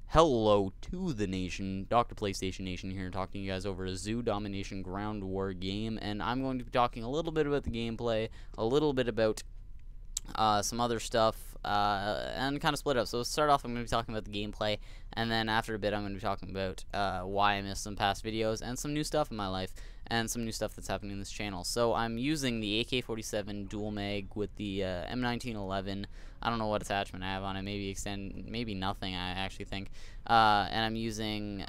Hello to the nation, Dr. PlayStation Nation here, talking to you guys over a Zoo Domination Ground War game, and I'm going to be talking a little bit about the gameplay, a little bit about some other stuff, and kind of split up. So to start off, I'm going to be talking about the gameplay, and then after a bit, I'm going to be talking about why I missed some past videos, and some new stuff in my life, and some new stuff that's happening in this channel. So I'm using the AK-47 dual mag with the M1911. I don't know what attachment I have on it. Maybe maybe nothing, I actually think. And I'm using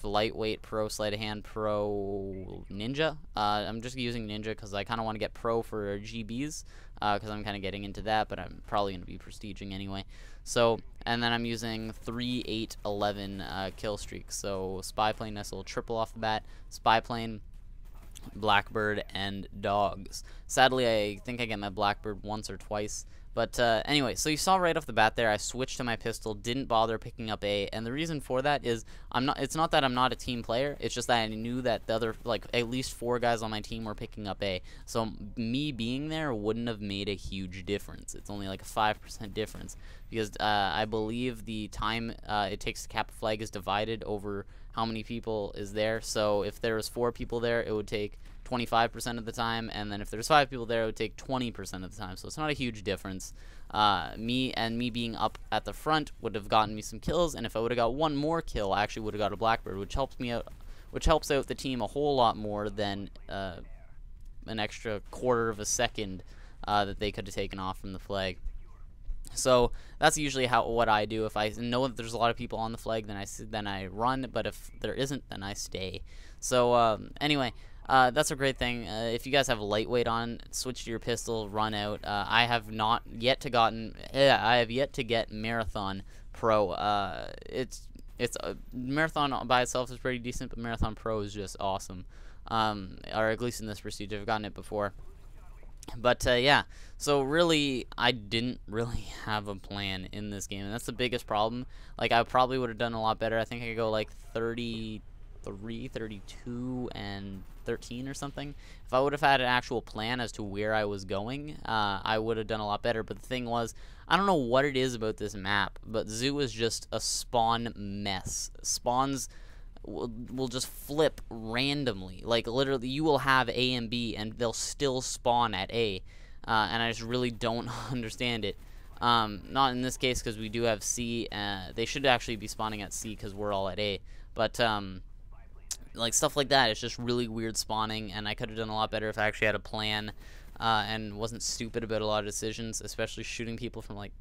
lightweight pro sleight of hand pro ninja. I'm just using ninja because I kind of want to get pro for GBs because I'm kind of getting into that, but I'm probably going to be prestiging anyway. So, and then I'm using 3, 8, 11 kill streaks. So spy plane, nice little triple off the bat. Spy plane, blackbird, and dogs. Sadly, I think I get my blackbird once or twice. But anyway, so you saw right off the bat there, I switched to my pistol, didn't bother picking up A, and the reason for that is it's not that I'm not a team player, it's just that I knew that the other, like, at least 4 guys on my team were picking up A. So me being there wouldn't have made a huge difference. It's only like a 5% difference, because I believe the time it takes to cap a flag is divided over how many people is there. So if there was 4 people there, it would take 25% of the time, and then if there's 5 people there, it would take 20% of the time. So it's not a huge difference. Me being up at the front would have gotten me some kills, and if I would have got one more kill, I actually would have got a blackbird, which helps out the team a whole lot more than an extra quarter of a second that they could have taken off from the flag. So that's usually what I do. If I know that there's a lot of people on the flag, then I run, but if there isn't, then I stay. So anyway, that's a great thing. If you guys have lightweight on, switch to your pistol, run out. I have yet to get Marathon Pro. Marathon by itself is pretty decent, but Marathon Pro is just awesome. Or at least in this procedure, I've gotten it before. But yeah, so really, I didn't really have a plan in this game, and that's the biggest problem. Like, I probably would have done a lot better. I think I could go like 33, 32, and 13 or something. If I would have had an actual plan as to where I was going, I would have done a lot better. But the thing was, I don't know what it is about this map, but Zoo is just a spawn mess. Spawns will just flip randomly. Like, literally, you will have A and B, and they'll still spawn at A. And I just really don't understand it. Not in this case, because we do have C. They should actually be spawning at C, because we're all at A. But, like, stuff like that, it's just really weird spawning, and I could have done a lot better if I actually had a plan, and wasn't stupid about a lot of decisions, especially shooting people from, like,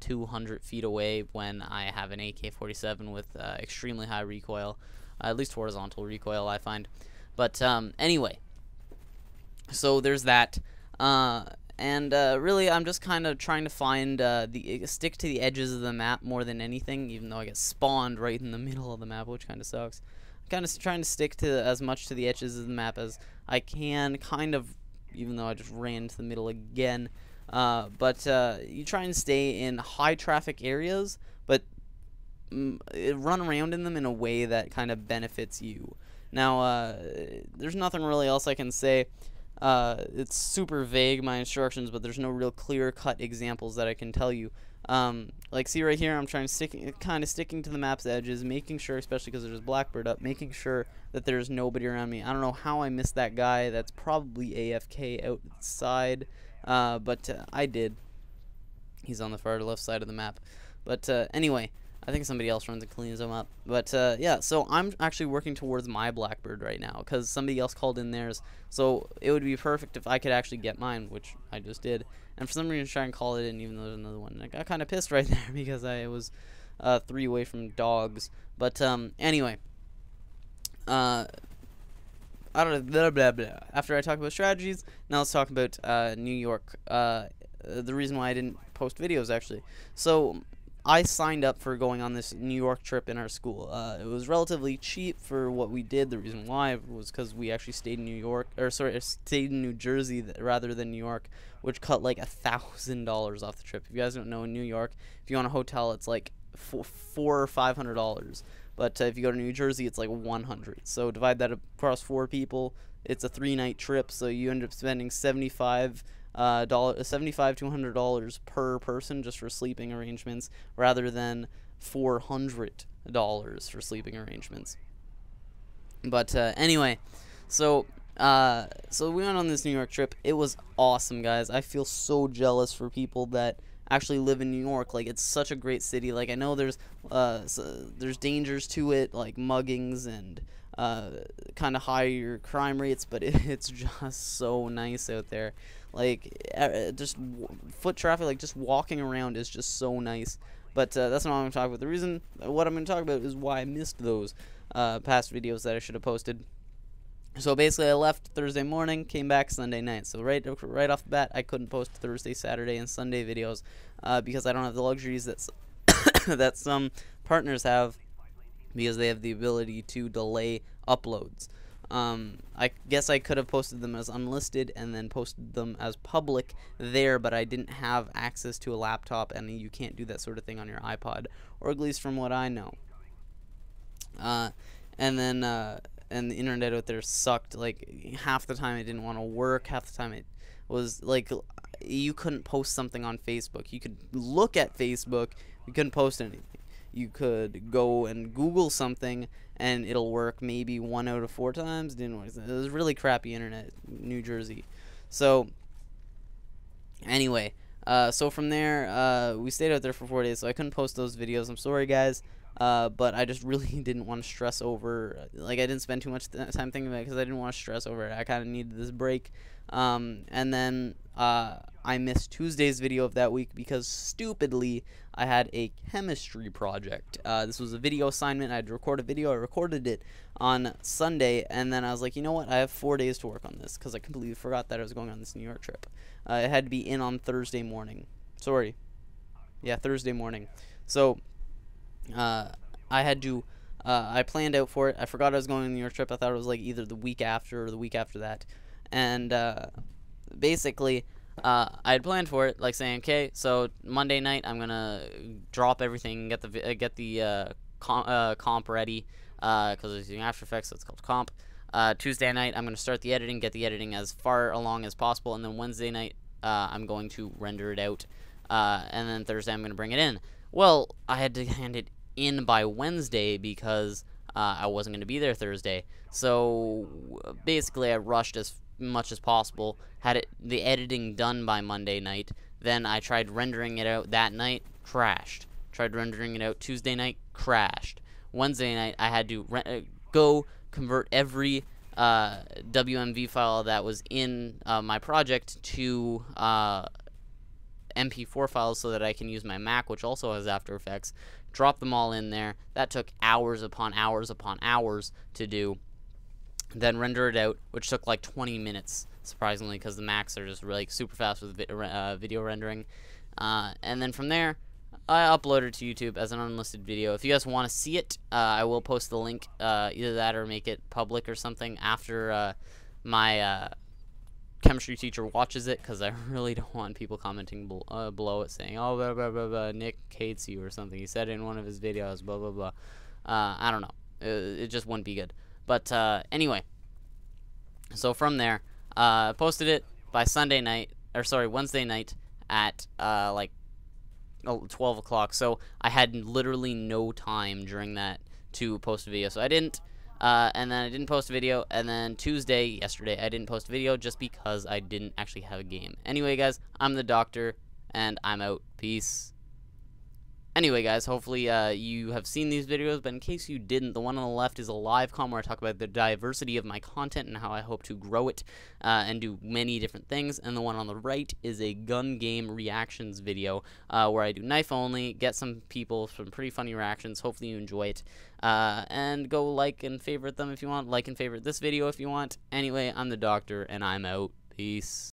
200 feet away when I have an AK-47 with extremely high recoil, at least horizontal recoil, I find. But anyway, so there's that, and really I'm just kind of trying to find stick to the edges of the map more than anything, even though I get spawned right in the middle of the map, which kind of sucks. I'm kind of trying to stick to as much to the edges of the map as I can, kind of, even though I just ran to the middle again. But you try and stay in high traffic areas, but run around in them in a way that kind of benefits you. Now, there's nothing really else I can say. It's super vague, my instructions, but there's no real clear-cut examples that I can tell you. Like, see right here, I'm trying to kind of sticking to the map's edges, making sure, especially because there's Blackbird up, making sure that there's nobody around me. I don't know how I missed that guy. That's probably AFK outside. But I did. He's on the far left side of the map. But anyway, I think somebody else runs and cleans him up. But yeah, so I'm actually working towards my Blackbird right now because somebody else called in theirs. So it would be perfect if I could actually get mine, which I just did. And for some reason, try and call it in, even though there's another one. And I got kind of pissed right there because I was 3 away from dogs. But anyway, I don't know, blah, blah, blah. After I talk about strategies, now let's talk about New York. The reason why I didn't post videos, actually. So, I signed up for going on this New York trip in our school. It was relatively cheap for what we did. The reason why was because we actually stayed in stayed in New Jersey rather than New York, which cut like $1,000 off the trip. If you guys don't know, in New York, if you want a hotel, it's like $400 or $500. But if you go to New Jersey, it's like $100. So divide that across 4 people, it's a 3-night trip, so you end up spending $75 to $100 per person just for sleeping arrangements, rather than $400 for sleeping arrangements. But anyway, so we went on this New York trip. It was awesome, guys. I feel so jealous for people that actually live in New York. Like, it's such a great city. Like, I know there's dangers to it, like muggings and kind of higher crime rates, but it's just so nice out there. Like, just foot traffic, like just walking around is just so nice. But that's not what I'm going to talk about. The reason what I'm going to talk about is why I missed those past videos that I should have posted. So basically, I left Thursday morning, came back Sunday night. So right off the bat, I couldn't post Thursday, Saturday, and Sunday videos because I don't have the luxuries that that some partners have, because they have the ability to delay uploads. I guess I could have posted them as unlisted and then posted them as public there, but I didn't have access to a laptop, and you can't do that sort of thing on your iPod, or at least from what I know. And the internet out there sucked. Like, half the time it didn't want to work, half the time it was like you couldn't post something on Facebook. You could look at Facebook, you couldn't post anything. You could go and Google something and it'll work maybe 1 out of 4 times. Didn't work. It was really crappy internet, New Jersey. So anyway, so from there, we stayed out there for 4 days, so I couldn't post those videos. I'm sorry, guys. But I just really didn't want to stress over, like, I didn't spend too much time thinking about it because I didn't want to stress over it. I kind of needed this break. And then I missed Tuesday's video of that week because, stupidly, I had a chemistry project. This was a video assignment. I had to record a video. I recorded it on Sunday, and then I was like, you know what? I have 4 days to work on this because I completely forgot that I was going on this New York trip. It had to be in on Thursday morning. Sorry. Yeah, Thursday morning. So I had to, I planned out for it. I forgot I was going on the New York trip. I thought it was like either the week after or the week after that. And basically, I had planned for it, like saying, okay, so Monday night I'm gonna drop everything, get the comp ready, because I was using After Effects, so it's called comp. Tuesday night I'm gonna start the editing, get the editing as far along as possible, and then Wednesday night I'm going to render it out, and then Thursday I'm gonna bring it in. Well, I had to hand it in by Wednesday because I wasn't going to be there Thursday. So basically I rushed as much as possible, had the editing done by Monday night. Then I tried rendering it out that night, crashed. Tried rendering it out Tuesday night, crashed. Wednesday night I had to go convert every WMV file that was in my project to MP4 files so that I can use my Mac, which also has After Effects. Drop them all in there. That took hours upon hours upon hours to do. Then render it out, which took like 20 minutes, surprisingly, because the Macs are just really super fast with video rendering. And then from there, I uploaded it to YouTube as an unlisted video. If you guys want to see it, I will post the link, either that or make it public or something after my chemistry teacher watches it, because I really don't want people commenting below it saying, oh, blah, blah, blah, blah, Nick hates you or something. He said it in one of his videos, blah, blah, blah. I don't know. It just wouldn't be good. But anyway, so from there, posted it by Wednesday night at like 12 o'clock. So I had literally no time during that to post a video. So I didn't. And then I didn't post a video, and then yesterday, I didn't post a video just because I didn't actually have a game. Anyway, guys, I'm the doctor, and I'm out. Peace. Anyway, guys, hopefully you have seen these videos, but in case you didn't, the one on the left is a live comm where I talk about the diversity of my content and how I hope to grow it and do many different things, and the one on the right is a gun game reactions video where I do knife only, get some pretty funny reactions. Hopefully you enjoy it, and go like and favorite them if you want, like and favorite this video if you want. Anyway, I'm the doctor, and I'm out. Peace.